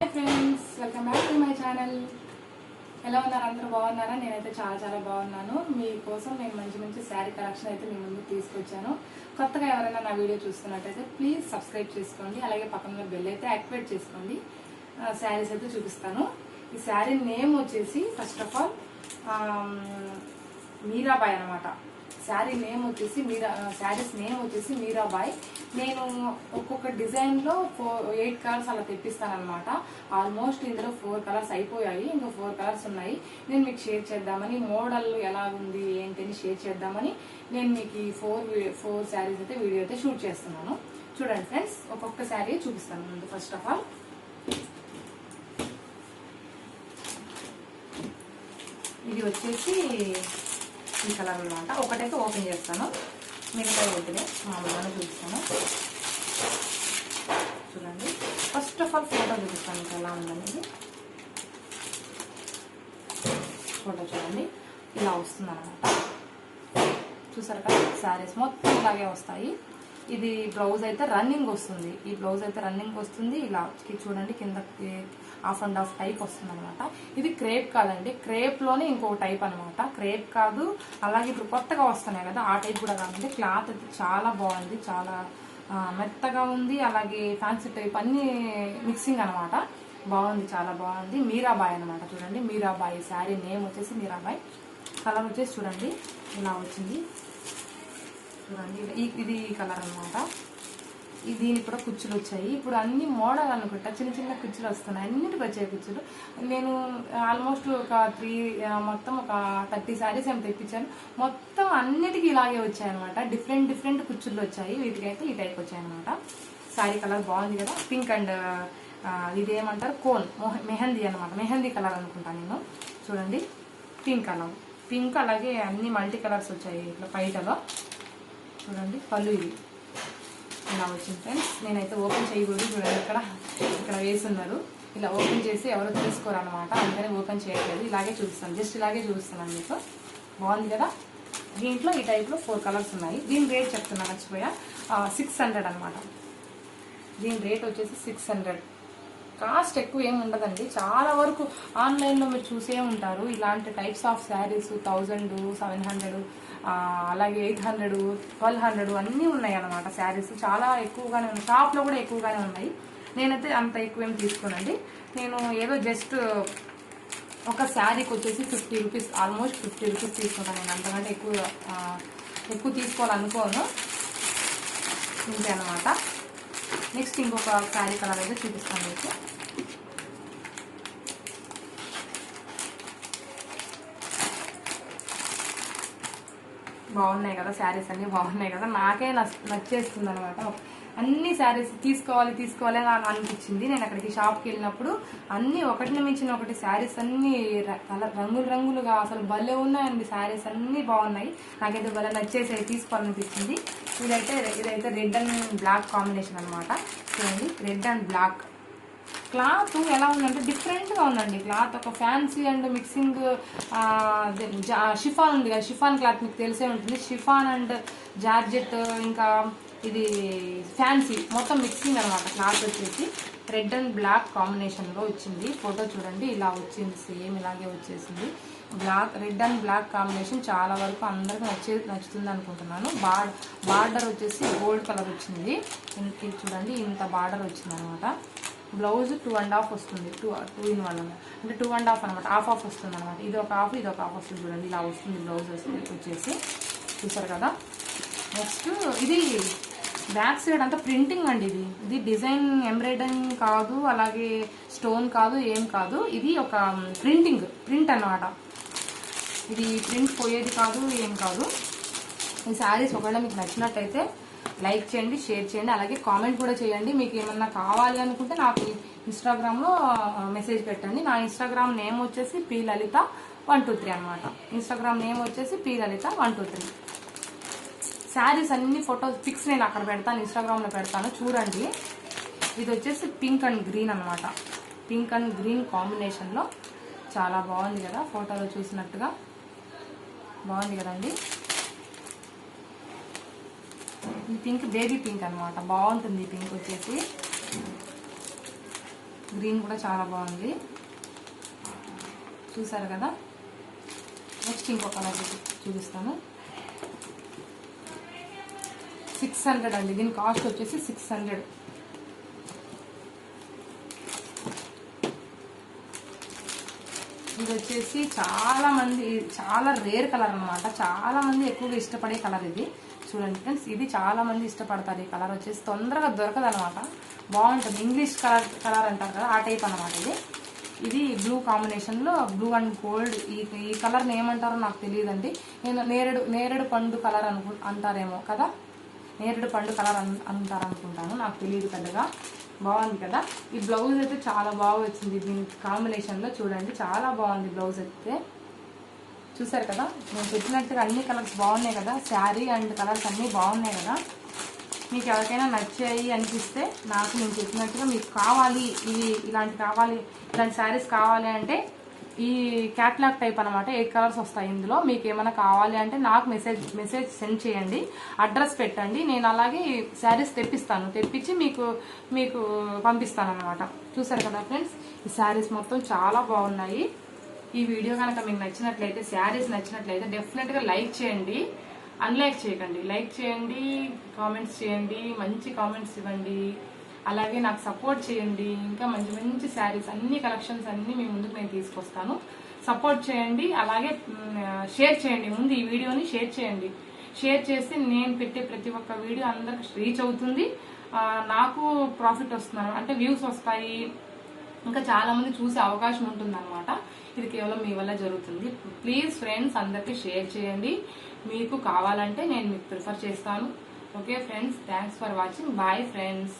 Hi friends, welcome back to my channel. ఎలా ఉన్నారు? అందరూ బాగున్నారా? నేనైతే చాలా బాగున్నాను. మీకోసం నేను మంచి శారీ కలెక్షన్ అయితే మీ ముందుకు తీసుకొచ్చాను. కొత్తగా ఎవరైనా నా వీడియో చూస్తున్నట్టయితే ప్లీజ్ సబ్స్క్రైబ్ చేసుకోండి. అలాగే పక్కన బెల్ అయితే యాక్టివేట్ చేసుకోండి. శారీస్ అయితే చూపిస్తాను. ఈ శారీ నేమ్ వచ్చేసి ఫస్ట్ ఆఫ్ ఆల్ మీరాబాయ్ అనమాట. శారీ నేమ్ వచ్చేసి శారీస్ నేమ్ వచ్చేసి మీరాబాయ్. నేను ఒక్కొక్క డిజైన్లో 8 కలర్స్ అలా తెప్పిస్తానమాట. ఆల్మోస్ట్ ఇందులో 4 కలర్స్ అయిపోయాయి, ఇంకా 4 కలర్స్ ఉన్నాయి. నేను మీకు షేర్ చేద్దామని, మోడల్ ఎలా ఉంది ఏంటని షేర్ చేద్దామని నేను మీకు ఈ 4 శారీస్ అయితే వీడియో అయితే షూట్ చేస్తున్నాను. చూడండి ఫ్రెండ్స్, ఒక్కొక్క శారీ చూపిస్తాను. ముందు ఫస్ట్ ఆఫ్ ఆల్ ఇది వచ్చేసి ఈ కలర్ అనమాట. ఒకటైతే ఓపెన్ చేస్తాను, మిగతా వద్దులే, మామూలుగానే చూపిస్తాను. చూడండి, ఫస్ట్ ఆఫ్ ఆల్ ఫోటో చూపిస్తాను మీకు ఎలా ఉందనేది. ఫోటో చూడండి, ఇలా వస్తుంది అనమాట. చూసారు కదా, శారీస్ మొత్తం ఇలాగే వస్తాయి. ఇది బ్లౌజ్ అయితే రన్నింగ్ వస్తుంది. ఈ బ్లౌజ్ అయితే రన్నింగ్ వస్తుంది. ఇలా చూడండి, కిందకి హాఫ్ అండ్ హాఫ్ టైప్ వస్తుంది అనమాట. ఇది క్రేప్ కాదండి, క్రేప్ లోనే ఇంకో టైప్ అనమాట. క్రేప్ కాదు, అలాగే ఇప్పుడు కొత్తగా వస్తున్నాయి కదా ఆ టైప్ కూడా కాదండి. క్లాత్ అయితే చాలా బాగుంది, చాలా మెత్తగా ఉంది. అలాగే ఫ్యాన్సీ టైప్ అన్ని మిక్సింగ్ అనమాట. బాగుంది, చాలా బాగుంది. మీరాబాయ్ అనమాట. చూడండి, మీరాబాయ్ శారీ నేమ్ వచ్చేసి మీరాబాయ్. కలర్ వచ్చేసి చూడండి ఇలా వచ్చింది. చూడండి, ఇది కలర్ అనమాట. దీనికి కూడా కుచ్చులు వచ్చాయి. ఇప్పుడు అన్ని మోడల్ అనుకుంటా, చిన్న కుచ్చులు వస్తున్నాయి. అన్నిటికి వచ్చాయి కుచ్చులు. నేను ఆల్మోస్ట్ మొత్తం ఒక 30 శారీస్ ఏమి తెప్పించాను. మొత్తం అన్నిటికీ ఇలాగే వచ్చాయి అనమాట. డిఫరెంట్ కుచ్చులు వచ్చాయి. వీటికైతే ఈ టైప్ వచ్చాయి అనమాట. శారీ కలర్ బాగుంది కదా. పింక్ అండ్ ఇది ఏమంటారు, కోన్ మెహందీ అనమాట. మెహందీ కలర్ అనుకుంటా నేను. చూడండి, పింక్ కలర్, పింక్ అలాగే అన్ని మల్టీ కలర్స్ వచ్చాయి ఇట్లా పైటలో. చూడండి, పళ్ళు ఇది ఇలా వచ్చింది ఫ్రెండ్స్. నేనైతే ఓపెన్ చేయకూడదు. చూడండి, ఇక్కడ వేస్తున్నారు. ఇలా ఓపెన్ చేసి ఎవరో తీసుకోరనమాట, అందుకని ఓపెన్ చేయట్లేదు. ఇలాగే చూపిస్తాను, జస్ట్ ఇలాగే చూపిస్తున్నాను మీకు. బాగుంది కదా. దీంట్లో ఈ టైప్లో 4 కలర్స్ ఉన్నాయి. దీని రేట్ చెప్తున్నా, మర్చిపోయా. 600 అనమాట. దీని రేట్ వచ్చేసి 600. కాస్ట్ ఎక్కువ ఏమి ఉండదండి. చాలా వరకు ఆన్లైన్లో మీరు చూసే ఉంటారు. ఇలాంటి టైప్స్ ఆఫ్ శారీస్ 1000, 700, అలాగే 800, 1200 అన్నీ ఉన్నాయి అన్నమాట. శారీస్ చాలా ఎక్కువగానే ఉన్నాయి. షాప్లో కూడా ఎక్కువగానే ఉన్నాయి. నేనైతే అంత ఎక్కువ ఏమి తీసుకోనండి. నేను ఏదో జస్ట్ ఒక శారీకి వచ్చేసి 50 రూపీస్, ఆల్మోస్ట్ 50 రూపీస్ తీసుకుంటాను. నేను అంతకంటే ఎక్కువ తీసుకోవాలనుకోను. ఇంతే అనమాట. నెక్స్ట్ ఇంకొక శారీ కలర్ అయితే చూపిస్తాను మీకు. బాగున్నాయి కదా శారీస్, అన్ని బాగున్నాయి కదా. నాకే నచ్చేస్తుంది అనమాట. అన్ని శారీస్ తీసుకోవాలి అని అనిపించింది. నేను అక్కడికి షాప్కి వెళ్ళినప్పుడు అన్ని ఒకటిని మించిన ఒకటి శారీస్ అన్ని రంగులుగా అసలు భలే ఉన్నాయండి. శారీస్ అన్ని బాగున్నాయి. నాకైతే భలే నచ్చేసి తీసుకోవాలనిపించింది. ఇదైతే రెడ్ అండ్ బ్లాక్ కాంబినేషన్ అనమాట. చూడండి, రెడ్ అండ్ బ్లాక్. క్లాత్ ఎలా ఉందంటే డిఫరెంట్గా ఉందండి. క్లాత్ ఒక ఫ్యాన్సీ అండ్ మిక్సింగ్ షిఫాన్ ఉంది కదా, షిఫాన్ క్లాత్ మీకు తెలిసే ఉంటుంది. షిఫాన్ అండ్ జార్జెట్, ఇంకా ఇది ఫ్యాన్సీ, మొత్తం మిక్సింగ్ అనమాట. క్లాత్ వచ్చేసి రెడ్ అండ్ బ్లాక్ కాంబినేషన్లో వచ్చింది. ఫోటో చూడండి, ఇలా వచ్చింది. సేమ్ ఇలాగే వచ్చేసింది. రెడ్ అండ్ బ్లాక్ కాంబినేషన్ చాలా వరకు అందరికీ నచ్చుతుంది అనుకుంటున్నాను. బార్డర్ వచ్చేసి గోల్డ్ కలర్ వచ్చింది. చూడండి, ఇంత బార్డర్ వచ్చింది అనమాట. బ్లౌజ్ 2.5 వస్తుంది. 2 in 1 అంటే 2.5 అనమాట. హాఫ్ వస్తుంది అనమాట. ఇది ఒక హాఫ్ వస్తుంది. చూడండి, ఇలా వస్తుంది బ్లౌజ్ వచ్చేసి. చూసారు కదా. నెక్స్ట్ ఇది బ్యాక్ సైడ్ అంతా ప్రింటింగ్ అండి. ఇది డిజైన్ ఎంబ్రాయిడరింగ్ కాదు, అలాగే స్టోన్ కాదు, ఏం కాదు. ఇది ఒక ప్రింట్ అనమాట. ఇది ప్రింట్ పోయేది కాదు, ఏం కాదు. ఈ శారీస్ ఒకవేళ మీకు నచ్చినట్టయితే లైక్ చేయండి, షేర్ చేయండి, అలాగే కామెంట్ కూడా చేయండి. మీకు ఏమన్నా కావాలి అనుకుంటే నాకు ఇన్స్టాగ్రామ్లో మెసేజ్ పెట్టండి. నా ఇన్స్టాగ్రామ్ నేమ్ వచ్చేసి plalitha123 అనమాట. ఇన్స్టాగ్రామ్ నేమ్ వచ్చేసి plalitha123. శారీస్ అన్ని ఫొటోస్ పిక్స్ నేను అక్కడ పెడతాను, ఇన్స్టాగ్రామ్లో పెడతాను, చూడండి. ఇది వచ్చేసి పింక్ అండ్ గ్రీన్ అనమాట. పింక్ అండ్ గ్రీన్ కాంబినేషన్లో చాలా బాగుంది కదా. ఫోటోలో చూసినట్టుగా బాగుంది కదండి. ఈ పింక్ బేబీ పింక్ అనమాట. బాగుంటుంది ఈ పింక్ వచ్చేసి. గ్రీన్ కూడా చాలా బాగుంది, చూసారు కదా. నెక్స్ట్ ఇంకో కలర్ చూపిస్తాను. 600 అండి, దీని కాస్ట్ వచ్చేసి 600. ఇది వచ్చేసి చాలా రేర్ కలర్ అనమాట, చాలా మంది ఎక్కువగా ఇష్టపడే కలర్ ఇది. చూడండి ఫ్రెండ్స్, ఇది చాలా మంది ఇష్టపడతారు. ఈ కలర్ వచ్చేసి తొందరగా దొరకదు అనమాట, బాగుంటుంది. ఇంగ్లీష్ కలర్ అంటారు కదా, ఆ టైప్ అనమాట ఇది. ఇది బ్లూ కాంబినేషన్లో, బ్లూ అండ్ గోల్డ్. ఈ కలర్ని ఏమంటారో నాకు తెలియదండి. నేను నేరేడు పండు కలర్ అంటారేమో కదా, నేరేడు పండు కలర్ అంటారు అనుకుంటాను, నాకు తెలియదు పెద్దగా. బాగుంది కదా. ఈ బ్లౌజ్ అయితే చాలా బాగా వచ్చింది దీని కాంబినేషన్లో. చూడండి చాలా బాగుంది బ్లౌజ్ అయితే, చూసారు కదా. నేను చెప్పినట్టుగా అన్ని కలర్స్ బాగున్నాయి కదా, శారీ అండ్ కలర్స్ అన్నీ బాగున్నాయి కదా. మీకు ఎవరికైనా నచ్చాయి అనిపిస్తే, నాకు నేను చెప్పినట్టుగా మీకు కావాలి, ఇలాంటి శారీస్ కావాలి అంటే ఈ క్యాట్లాగ్ టైప్ అనమాట, 8 కలర్స్ వస్తాయి ఇందులో. మీకు ఏమైనా కావాలి అంటే నాకు మెసేజ్ సెండ్ చేయండి, అడ్రస్ పెట్టండి, నేను అలాగే శారీస్ తెప్పించి మీకు పంపిస్తాను అనమాట. చూసారు కదా ఫ్రెండ్స్, ఈ శారీస్ మొత్తం చాలా బాగున్నాయి. ఈ వీడియో కనుక మీకు నచ్చినట్లయితే, శారీస్ నచ్చినట్లయితే డెఫినెట్గా లైక్ చేయండి, అన్లైక్ చేయకండి. లైక్ చేయండి, కామెంట్స్ చేయండి, మంచి కామెంట్స్ ఇవ్వండి, అలాగే నాకు సపోర్ట్ చేయండి. ఇంకా మంచి మంచి శారీస్ అన్ని కలెక్షన్స్ అన్ని మీ ముందుకు నేను తీసుకొస్తాను. సపోర్ట్ చేయండి, అలాగే షేర్ చేయండి. ముందు ఈ వీడియోని షేర్ చేయండి. షేర్ చేస్తే నేను పెట్టే ప్రతి ఒక్క వీడియో అందరికి రీచ్ అవుతుంది, నాకు ప్రాఫిట్ వస్తున్నాను అంటే వ్యూస్ వస్తాయి, ఇంకా చాలా మంది చూసే అవకాశం ఉంటుంది అనమాట. ఇది కేవలం మీ వల్ల జరుగుతుంది. ప్లీజ్ ఫ్రెండ్స్, అందరికీ షేర్ చేయండి. మీకు కావాలంటే నేను మీకు ప్రిఫర్ చేస్తాను. Okay friends, thanks for watching. Bye friends.